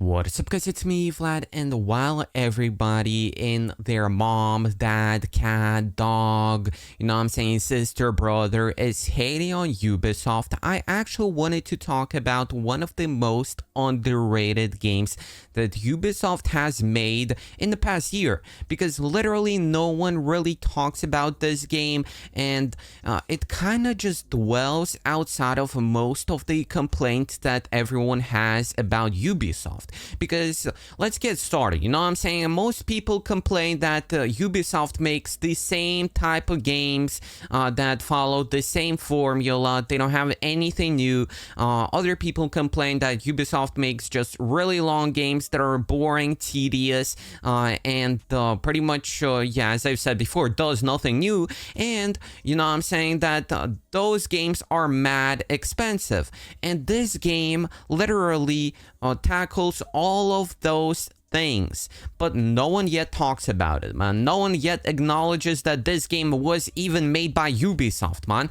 What's up guys, it's me Vlad, and while everybody in their mom, dad, cat, dog, you know what I'm saying, sister, brother is hating on Ubisoft, I actually wanted to talk about one of the most underrated games that Ubisoft has made in the past year, because literally no one really talks about this game, and it kind of just dwells outside of most of the complaints that everyone has about Ubisoft. Because let's get started, you know what I'm saying? Most people complain that Ubisoft makes the same type of games that follow the same formula. They don't have anything new. Other people complain that Ubisoft makes just really long games that are boring, tedious, and pretty much, yeah, as I've said before, does nothing new. And you know what I'm saying, that those games are mad expensive. And this game literally tackles all of those things, but no one yet talks about it, man. No one yet acknowledges that this game was even made by Ubisoft, man.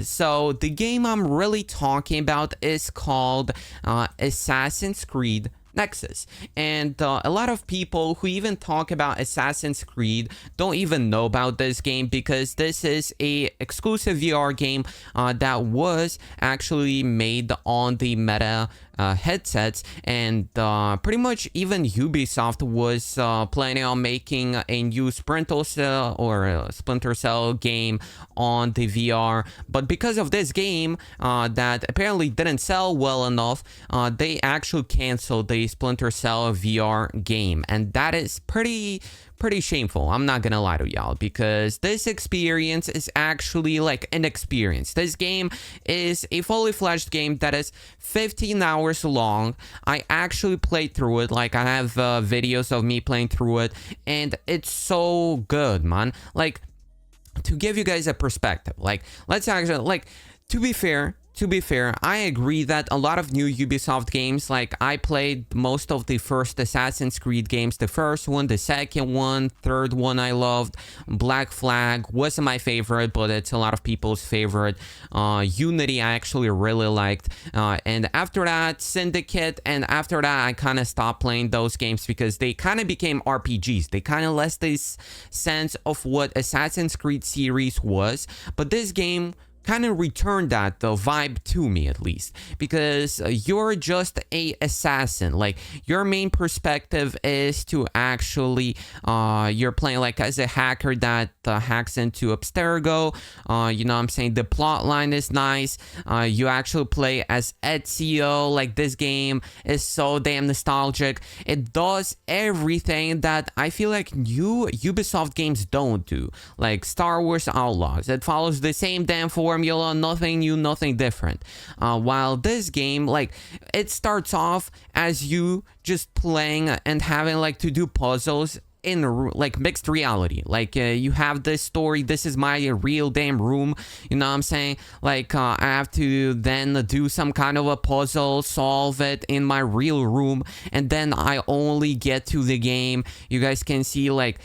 So the game I'm really talking about is called Assassin's Creed Nexus, and a lot of people who even talk about Assassin's Creed don't even know about this game, because this is a exclusive VR game that was actually made on the Meta headsets, and pretty much even Ubisoft was planning on making a new Splinter Cell game on the VR, but because of this game that apparently didn't sell well enough, they actually canceled the Splinter Cell VR game, and that is pretty shameful. I'm not gonna lie to y'all, because this experience is actually like an experience. This game is a fully fledged game that is 15 hours long. I actually played through it. Like, I have videos of me playing through it, and it's so good, man. Like, to give you guys a perspective, like, let's actually, like, to be fair, I agree that a lot of new Ubisoft games, like, I played most of the first Assassin's Creed games, the first one, the second one, third one I loved. Black Flag wasn't my favorite, but it's a lot of people's favorite. Unity I actually really liked. And after that, Syndicate, and after that, I kind of stopped playing those games because they kind of became RPGs. They kind of lost this sense of what Assassin's Creed series was, but this game kind of returned that vibe to me, at least, because you're just a assassin. Like, your main perspective is to actually you're playing like as a hacker that hacks into Abstergo. You know what I'm saying, the plot line is nice. You actually play as Ezio. Like, this game is so damn nostalgic. It does everything that I feel like new Ubisoft games don't do, like Star Wars Outlaws. It follows the same damn formula, nothing new, nothing different. While this game, like, it starts off as you just playing and having like to do puzzles in like mixed reality. Like, you have this story, this is my real damn room, you know what I'm saying? Like, I have to then do some kind of a puzzle, solve it in my real room, and then I only get to the game. You guys can see, like,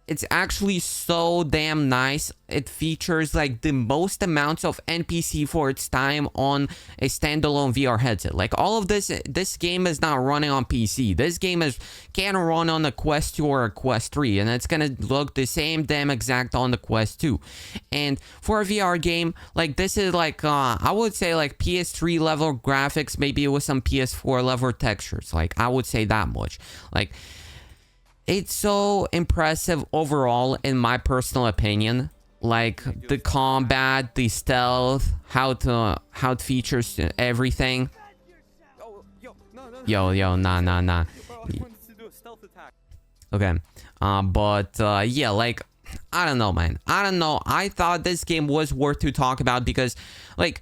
it's actually so damn nice. It features like the most amounts of NPC for its time on a standalone VR headset. Like, all of this game is not running on PC. This game can run on a Quest 2 or a Quest 3, and it's gonna look the same damn exact on the Quest 2. And for a VR game, like, this is like, I would say like PS3 level graphics, maybe with some PS4 level textures. Like, I would say that much. Like, it's so impressive overall, in my personal opinion. Like, the combat, the stealth, how it features everything. Yo, nah. Okay, but yeah, like, I don't know, man. I don't know. I thought this game was worth to talk about because, like,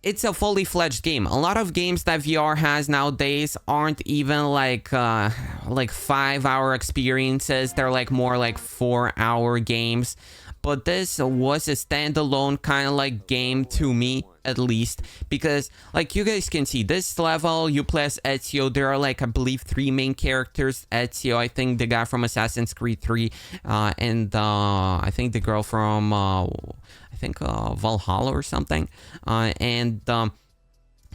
it's a fully fledged game. A lot of games that VR has nowadays aren't even like 5-hour experiences. They're like more like 4-hour games. But this was a standalone kind of like game to me, at least, because like you guys can see, this level you play as Ezio. There are like, I believe, 3 main characters. Ezio, I think the guy from Assassin's Creed 3, and I think the girl from Valhalla or something. And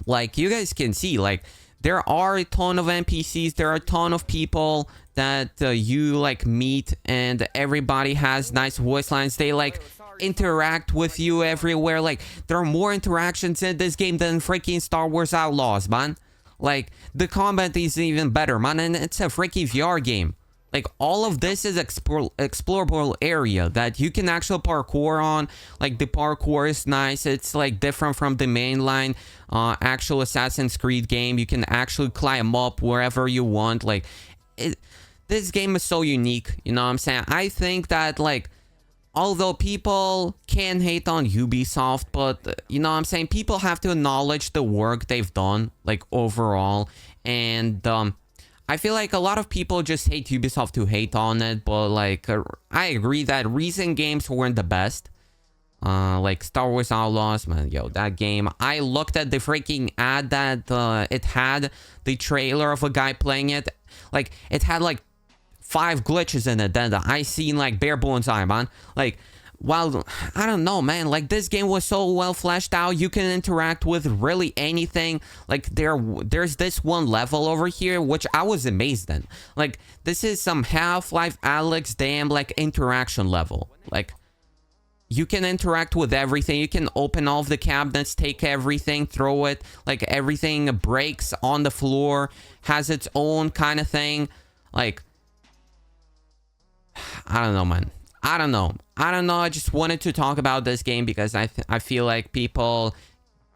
like you guys can see, like, there are a ton of NPCs, there are a ton of people that you like meet, and everybody has nice voice lines. They like interact with you everywhere. Like, there are more interactions in this game than freaking Star Wars Outlaws, man. Like, the combat is even better, man, and it's a freaking VR game. Like, all of this is explorable area that you can actually parkour on. Like, the parkour is nice. It's like different from the mainline actual Assassin's Creed game. You can actually climb up wherever you want. Like, this game is so unique, you know what I'm saying? I think that, like, although people can hate on Ubisoft, but, you know what I'm saying, people have to acknowledge the work they've done, like, overall. And I feel like a lot of people just hate Ubisoft to hate on it, but, like, I agree that recent games weren't the best. Like Star Wars Outlaws, man, yo, that game. I looked at the freaking ad that it had, the trailer of a guy playing it. Like, it had, like, 5 glitches in it that I seen, like, bare bones eye, man. Like, while, I don't know, man, like, this game was so well fleshed out. You can interact with really anything. Like, there's this one level over here, which I was amazed in. Like, this is some Half-Life Alyx damn, like, interaction level. Like, you can interact with everything. You can open all of the cabinets, take everything, throw it. Like, everything breaks on the floor, has its own kind of thing. Like, I don't know, man. I don't know. I just wanted to talk about this game because I feel like people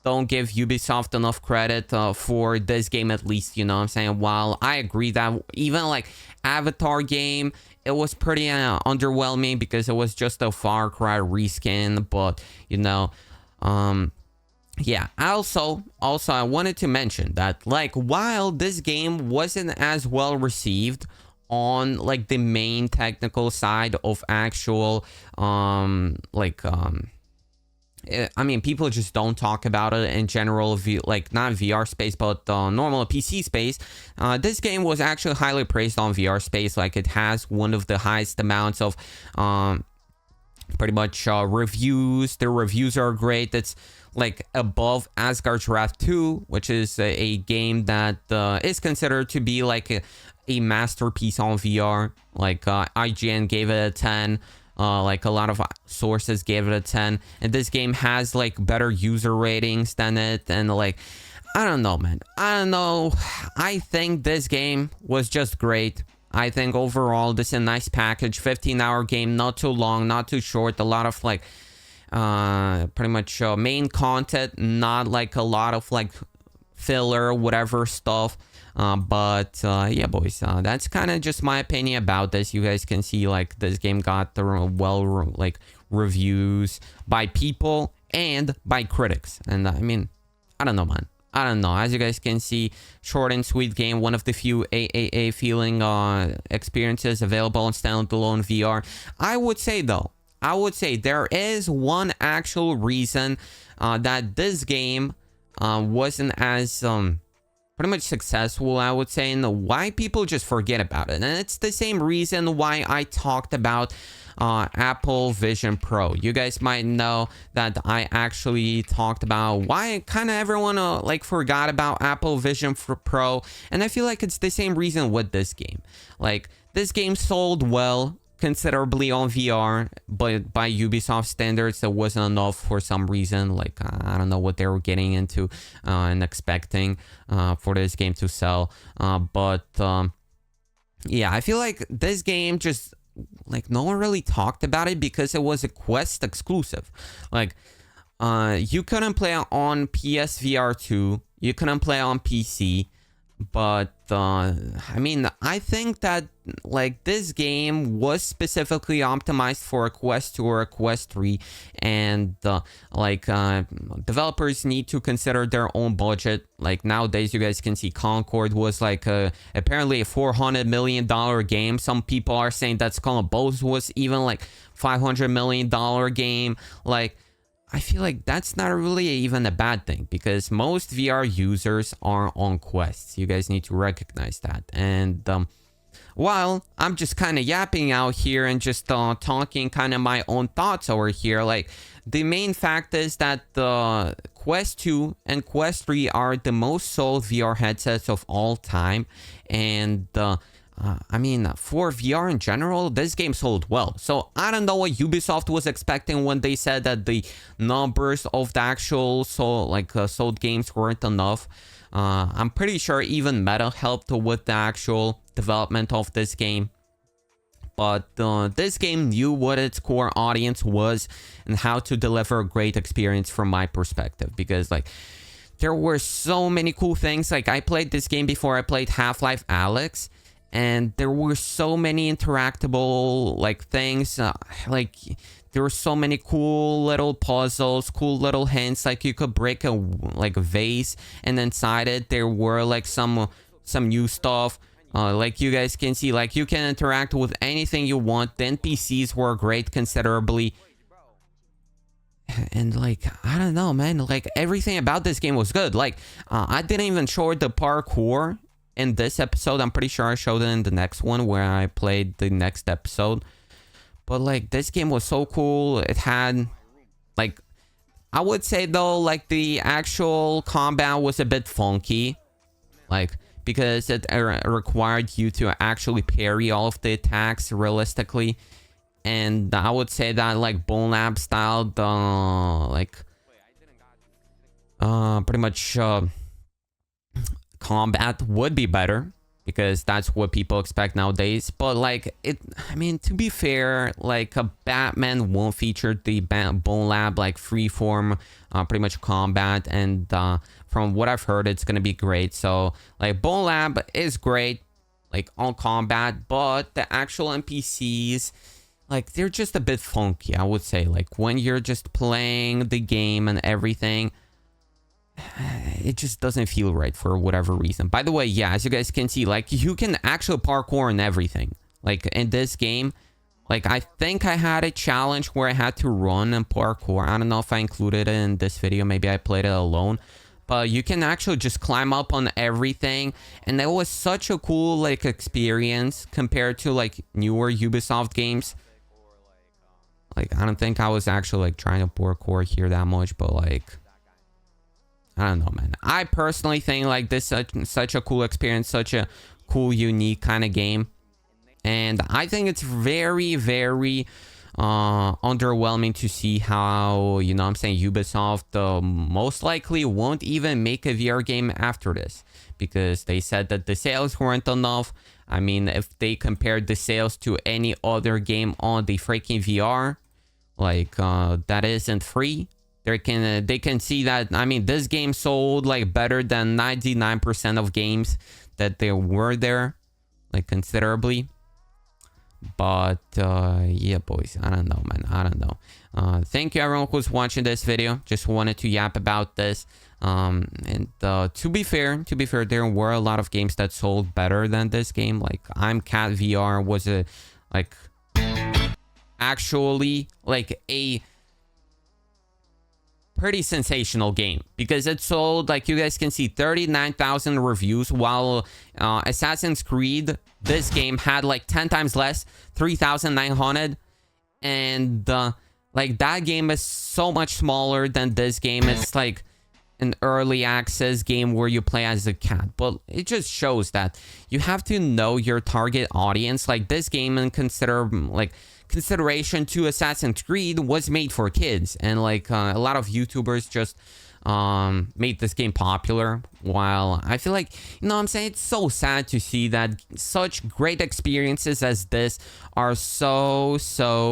don't give Ubisoft enough credit for this game, at least, you know what I'm saying? While I agree that even, like, Avatar game, it was pretty underwhelming because it was just a Far Cry reskin, but, you know, yeah. Also, I wanted to mention that, like, while this game wasn't as well received on, like, the main technical side of actual, I mean, people just don't talk about it in general, like, not VR space, but normal PC space. This game was actually highly praised on VR space. Like, it has one of the highest amounts of pretty much reviews. The reviews are great. It's, like, above Asgard's Wrath 2, which is a game that is considered to be, like, a masterpiece on VR. Like, IGN gave it a 10. Like, a lot of sources gave it a 10. And this game has, like, better user ratings than it. And, like, I don't know, man. I don't know. I think this game was just great. I think overall this is a nice package. 15-hour game, not too long, not too short. A lot of, like, pretty much main content, not, like, a lot of, like, filler, whatever stuff. But yeah, boys, that's kind of just my opinion about this. You guys can see, like, this game got the like, reviews by people and by critics. And I mean, I don't know, man. I don't know. As you guys can see, short and sweet game, one of the few AAA feeling experiences available on standalone VR. I would say, though, there is one actual reason that this game wasn't as pretty much successful, I would say, and why people just forget about it. And it's the same reason why I talked about Apple Vision Pro. You guys might know that I actually talked about why kind of everyone like forgot about Apple Vision Pro, and I feel like it's the same reason with this game. Like, this game sold well, considerably on VR, but by Ubisoft standards, it wasn't enough for some reason. Like, I don't know what they were getting into and expecting for this game to sell. But yeah, I feel like this game just, like, no one really talked about it because it was a Quest exclusive. Like, you couldn't play on PSVR 2, you couldn't play on PC. But I mean, I think that, like, this game was specifically optimized for a Quest 2 or a Quest 3, and like, developers need to consider their own budget. Like, nowadays, you guys can see Concord was, like, apparently a $400 million game. Some people are saying that Skull and Bones was even, like, $500 million game. Like, I feel like that's not really even a bad thing because most VR users are on Quests. You guys need to recognize that. And while I'm just kind of yapping out here and just talking kind of my own thoughts over here. Like, the main fact is that the Quest 2 and Quest 3 are the most sold VR headsets of all time. And I mean, for VR in general, this game sold well. So I don't know what Ubisoft was expecting when they said that the numbers of the actual sold games weren't enough. I'm pretty sure even Meta helped with the actual development of this game. But this game knew what its core audience was and how to deliver a great experience from my perspective. Because, like, there were so many cool things. Like, I played this game before I played Half-Life Alyx. And there were so many interactable, like, things. Like, there were so many cool little puzzles, cool little hints. Like, you could break a vase. And inside it, there were, like, some new stuff. Like you guys can see, like, you can interact with anything you want. The NPCs were great considerably. And, like, I don't know, man. Like, everything about this game was good. Like, I didn't even show the parkour in this episode. I'm pretty sure I showed it in the next one where I played the next episode. But, like, this game was so cool. It had, like, I would say, though, like, the actual combat was a bit funky. Like, because it required you to actually parry all of the attacks realistically. And I would say that, like, Bone Lab style, pretty much combat would be better, because that's what people expect nowadays. But, like, I mean, to be fair, like, a Batman won't feature the Bone Lab, like, freeform, pretty much combat. And from what I've heard, it's gonna be great. So, like, Bone Lab is great, like, on combat, but the actual NPCs, like, they're just a bit funky, I would say. Like, when you're just playing the game and everything, it just doesn't feel right for whatever reason. By the way, yeah, as you guys can see, like, you can actually parkour and everything. Like, in this game, like, I think I had a challenge where I had to run and parkour. I don't know if I included it in this video. Maybe I played it alone. But you can actually just climb up on everything. And that was such a cool, like, experience compared to, like, newer Ubisoft games. Like, I don't think I was actually, like, trying to parkour here that much. But, like, I don't know, man. I personally think, like, this is such a cool experience. Such a cool, unique kind of game. And I think it's very, very underwhelming to see how, you know what I'm saying, Ubisoft most likely won't even make a VR game after this, because they said that the sales weren't enough. I mean, if they compared the sales to any other game on the freaking VR, like, that isn't free, they can see that, I mean, this game sold, like, better than 99% of games that there were there, like, considerably. But yeah, boys, I don't know, man. I don't know. Thank you everyone who's watching this video. Just wanted to yap about this. And to be fair, there were a lot of games that sold better than this game. Like, I'm Cat VR was actually like a pretty sensational game, because it sold, like you guys can see, 39,000 reviews, while Assassin's Creed, this game, had like 10 times less, 3,900. And like, that game is so much smaller than this game. It's like an early access game where you play as a cat. But it just shows that you have to know your target audience. Like, this game, and consideration to Assassin's Creed, was made for kids, and like a lot of YouTubers just made this game popular. While I feel like, you know what I'm saying, it's so sad to see that such great experiences as this are so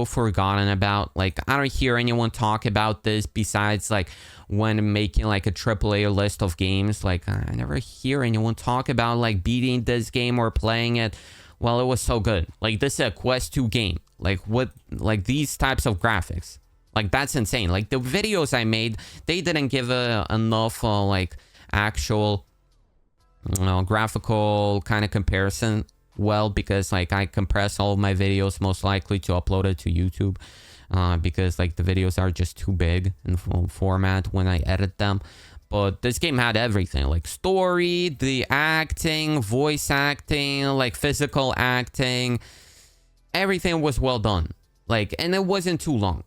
forgotten about. Like, I don't hear anyone talk about this besides, like, when making like a AAA list of games. Like, I never hear anyone talk about, like, beating this game or playing it. Well, it was so good. Like, this is a Quest 2 game. Like, what, like, these types of graphics. Like, that's insane. Like, the videos I made, they didn't give enough, like, actual, graphical kind of comparison well, because, like, I compress all of my videos most likely to upload it to YouTube. Because, like, the videos are just too big in format when I edit them. but this game had everything, like story, the acting, voice acting, like physical acting. Everything was well done. Like, and it wasn't too long.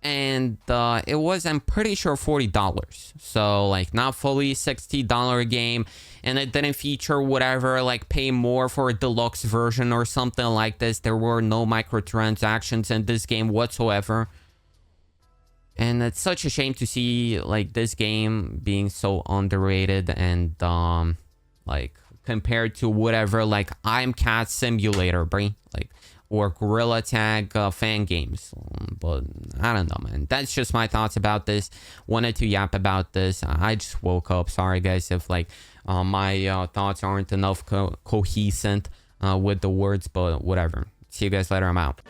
And it was, I'm pretty sure, $40. So, like, not fully $60 game. And it didn't feature whatever, like, pay more for a deluxe version or something like this. There were no microtransactions in this game whatsoever. And it's such a shame to see, like, this game being so underrated and, like, compared to whatever, like, I'm Cat Simulator, bro. Like, or Gorilla Tag fan games. But I don't know, man. That's just my thoughts about this. Wanted to yap about this. I just woke up. Sorry, guys, if, like, my thoughts aren't enough cohesive with the words, but whatever. See you guys later. I'm out.